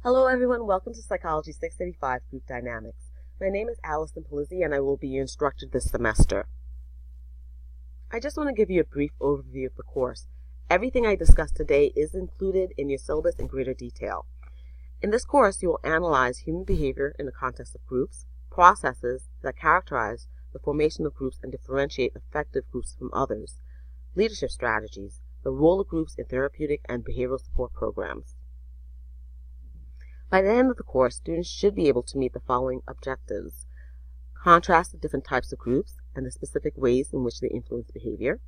Hello everyone, welcome to Psychology 685 Group Dynamics. My name is Allison Palizzi and I will be your instructor this semester. I just want to give you a brief overview of the course. Everything I discussed today is included in your syllabus in greater detail. In this course, you will analyze human behavior in the context of groups, processes that characterize the formation of groups and differentiate effective groups from others, leadership strategies, the role of groups in therapeutic and behavioral support programs. By the end of the course, students should be able to meet the following objectives: contrast the different types of groups and the specific ways in which they influence behavior,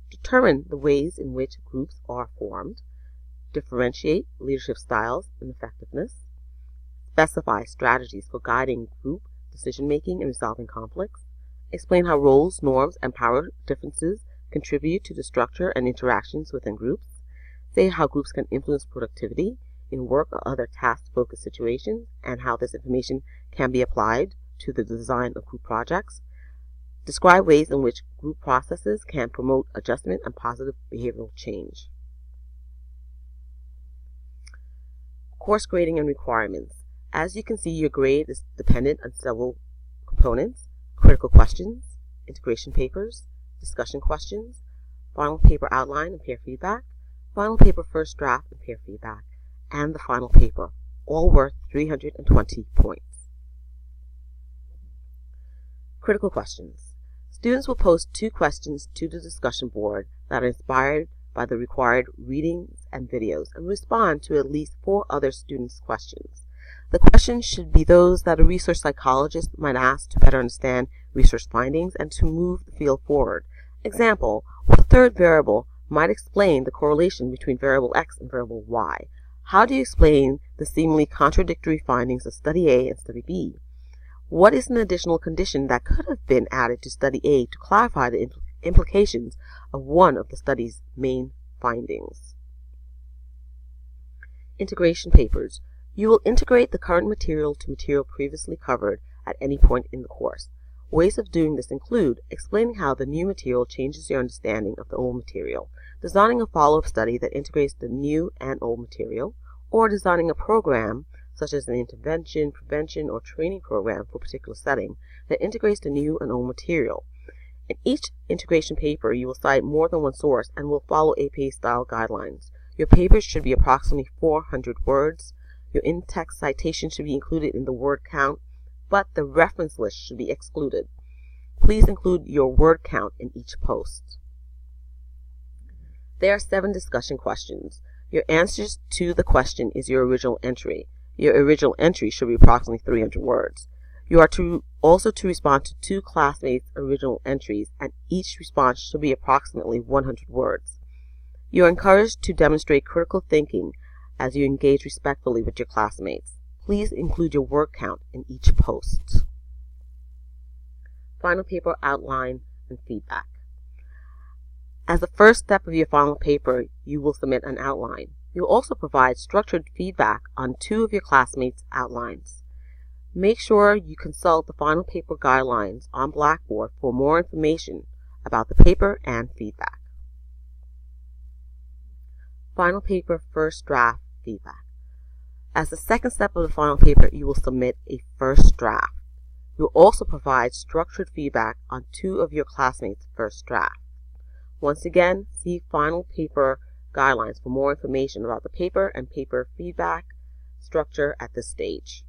determine the ways in which groups are formed, differentiate leadership styles and effectiveness, specify strategies for guiding group decision-making and resolving conflicts, explain how roles, norms, and power differences contribute to the structure and interactions within groups, say how groups can influence productivity in work or other task-focused situations, and how this information can be applied to the design of group projects. Describe ways in which group processes can promote adjustment and positive behavioral change. Course grading and requirements. As you can see, your grade is dependent on several components: critical questions, integration papers, discussion questions, final paper outline and peer feedback, final paper first draft and peer feedback, and the final paper, all worth 320 points. Critical questions. Students will post 2 questions to the discussion board that are inspired by the required readings and videos and respond to at least 4 other students' questions. The questions should be those that a research psychologist might ask to better understand research findings and to move the field forward. Example, what third variable might explain the correlation between variable X and variable Y? How do you explain the seemingly contradictory findings of Study A and Study B? What is an additional condition that could have been added to Study A to clarify the implications of one of the study's main findings? Integration papers. You will integrate the current material to material previously covered at any point in the course. Ways of doing this include explaining how the new material changes your understanding of the old material, designing a follow-up study that integrates the new and old material, or designing a program, such as an intervention, prevention, or training program for a particular setting, that integrates the new and old material. In each integration paper, you will cite more than one source and will follow APA-style guidelines. Your papers should be approximately 400 words. Your in-text citation should be included in the word count, but the reference list should be excluded. Please include your word count in each post. There are 7 discussion questions. Your answers to the question is your original entry. Your original entry should be approximately 300 words. You are also to respond to 2 classmates' original entries, and each response should be approximately 100 words. You are encouraged to demonstrate critical thinking as you engage respectfully with your classmates. Please include your word count in each post. Final paper outline and feedback. As the first step of your final paper, you will submit an outline. You will also provide structured feedback on 2 of your classmates' outlines. Make sure you consult the final paper guidelines on Blackboard for more information about the paper and feedback. Final paper first draft feedback. As the second step of the final paper, you will submit a first draft. You will also provide structured feedback on 2 of your classmates' first draft. Once again, see final paper guidelines for more information about the paper and paper feedback structure at this stage.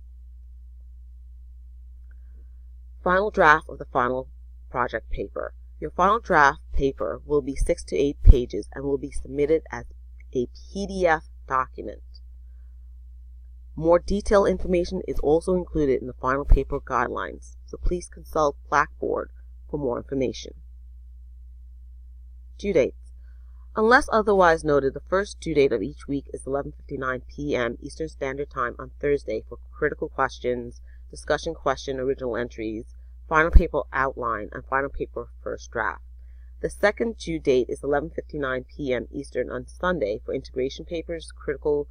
Final draft of the final project paper. Your final draft paper will be 6 to 8 pages and will be submitted as a PDF document. More detailed information is also included in the final paper guidelines, so please consult Blackboard for more information. Due dates. Unless otherwise noted, the first due date of each week is 11:59 p.m. Eastern Standard Time on Thursday for critical questions, discussion question original entries, final paper outline, and final paper first draft. The second due date is 11:59 p.m. Eastern on Sunday for integration papers, critical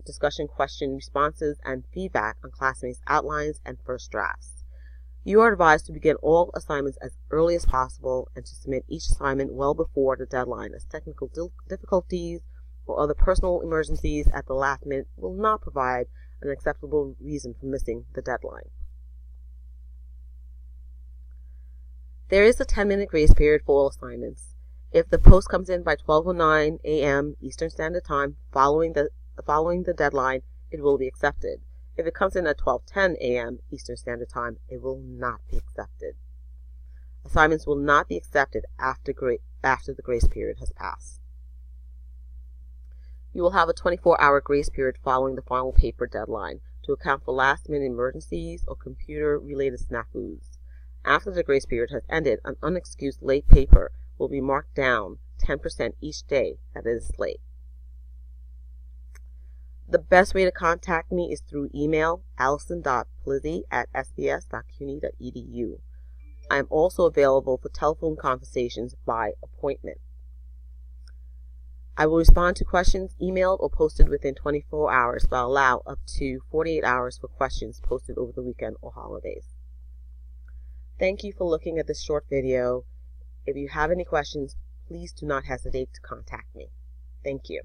discussion question responses, and feedback on classmates' outlines and first drafts. You are advised to begin all assignments as early as possible and to submit each assignment well before the deadline, as technical difficulties or other personal emergencies at the last minute will not provide an acceptable reason for missing the deadline. There is a 10-minute grace period for all assignments. If the post comes in by 12:09 a.m. Eastern Standard Time following the deadline, it will be accepted. If it comes in at 12:10 a.m. Eastern Standard Time, it will not be accepted. Assignments will not be accepted after the grace period has passed. You will have a 24-hour grace period following the final paper deadline to account for last-minute emergencies or computer-related snafus. After the grace period has ended, an unexcused late paper will be marked down 10% each day that it is late. The best way to contact me is through email, allison.plizzi@sbs.cuny.edu. I am also available for telephone conversations by appointment. I will respond to questions emailed or posted within 24 hours, but allow up to 48 hours for questions posted over the weekend or holidays. Thank you for looking at this short video. If you have any questions, please do not hesitate to contact me. Thank you.